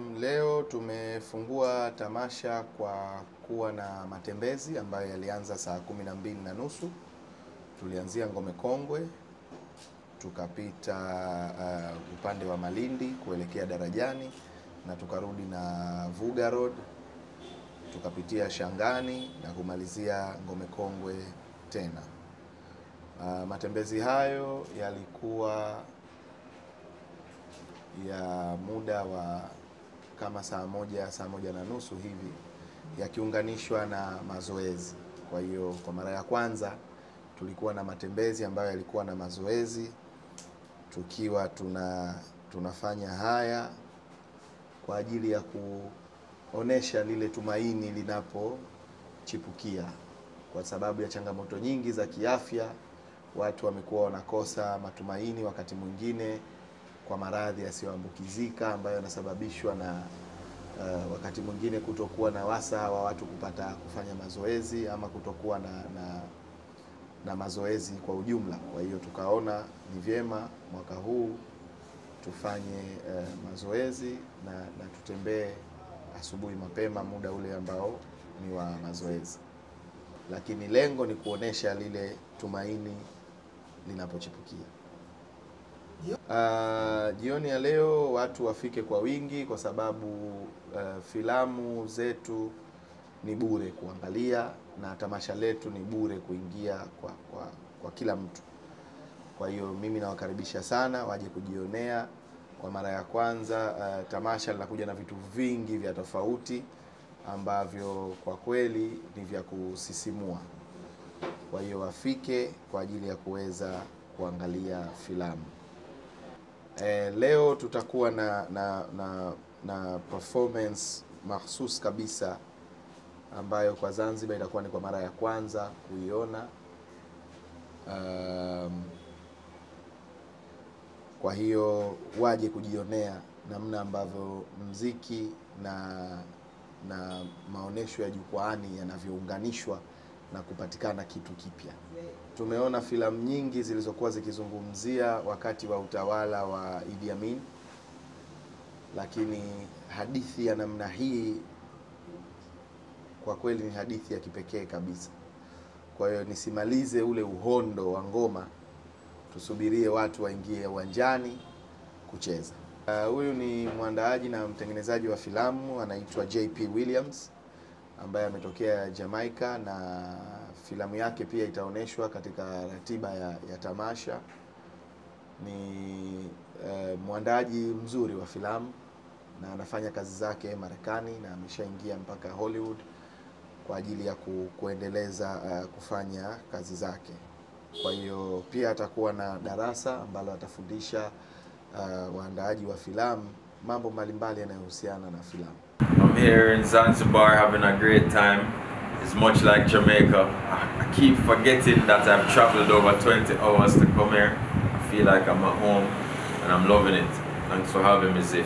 Leo tumefungua tamasha kwa kuwa na matembezi ambayo yalianza saa 12:30. Tulianzia Ngome Kongwe, tukapita upande wa Malindi kuelekea Darajani, na tukarudi na Vuga Road, tukapitia Shangani na kumalizia Ngome Kongwe tena. Matembezi hayo yalikuwa ya muda wa kama saa moja na nusu hivi, yakiunganishwa na mazoezi. Kwa hiyo kwa mara ya kwanza tulikuwa na matembezi ambayo yalikuwa na mazoezi, tukiwa tunafanya haya kwa ajili ya kuonesha lile tumaini linapochipukia. Kwa sababu ya changamoto nyingi za kiafya, watu wamekuwa wanakosa matumaini wakati mwingine kwa maradhi yasiyoambukizika ambayo yanasababishwa na wakati mwingine kutokuwa na wasaa wa watu kufanya mazoezi ama kutokuwa na mazoezi kwa ujumla. Kwa hiyo tukaona ni vyema mwaka huu tufanye mazoezi na tutembee asubuhi mapema, muda ule ambao ni wa mazoezi. Lakini lengo ni kuonesha lile tumaini linapochipukia. Jioni ya leo watu wafike kwa wingi, kwa sababu filamu zetu ni bure kuangalia na tamasha letu ni bure kuingia kwa kila mtu. Kwa hiyo mimi nawakaribisha sana waje kujionea kwa mara ya kwanza. Tamasha linakuja na vitu vingi vya tofauti ambavyo kwa kweli ni vya kusisimua. Kwa hiyo wafike kwa ajili ya kuweza kuangalia filamu. Leo tutakuwa na performance mahsus kabisa ambayo kwa Zanzibar itakuwa ni kwa mara ya kwanza kuiona. Kwa hiyo waje kujionea namna ambavyo muziki na maonesho ya jukwaani yanavyounganishwa na kupatikana kitu kipya. Tumeona filamu nyingi zilizokuwa zikizungumzia wakati wa utawala wa Idi Amin, lakini hadithi ya namna hii kwa kweli ni hadithi ya kipekee kabisa. Kwa hiyo nisimalize ule uhondo wa ngoma, tusubirie watu waingie uwanjani kucheza. Huyu ni mwandaaji na mtengenezaji wa filamu, anaitwa JP Williams ambaye ametokea Jamaica, na filamu yake pia itaoneshwa katika ratiba ya tamasha. Ni mwandaaji mzuri wa filamu na anafanya kazi zake Marekani na ameshaingia mpaka Hollywood kwa ajili ya kuendeleza kufanya kazi zake. Kwa hiyo pia atakuwa na darasa ambalo atafundisha waandaaji wa filamu mambo mbalimbali yanayohusiana na filamu. I'm here in Zanzibar having a great time. It's much like Jamaica. I keep forgetting that I've traveled over 20 hours to come here. I feel like I'm at home and I'm loving it. Thanks for having me, Zif.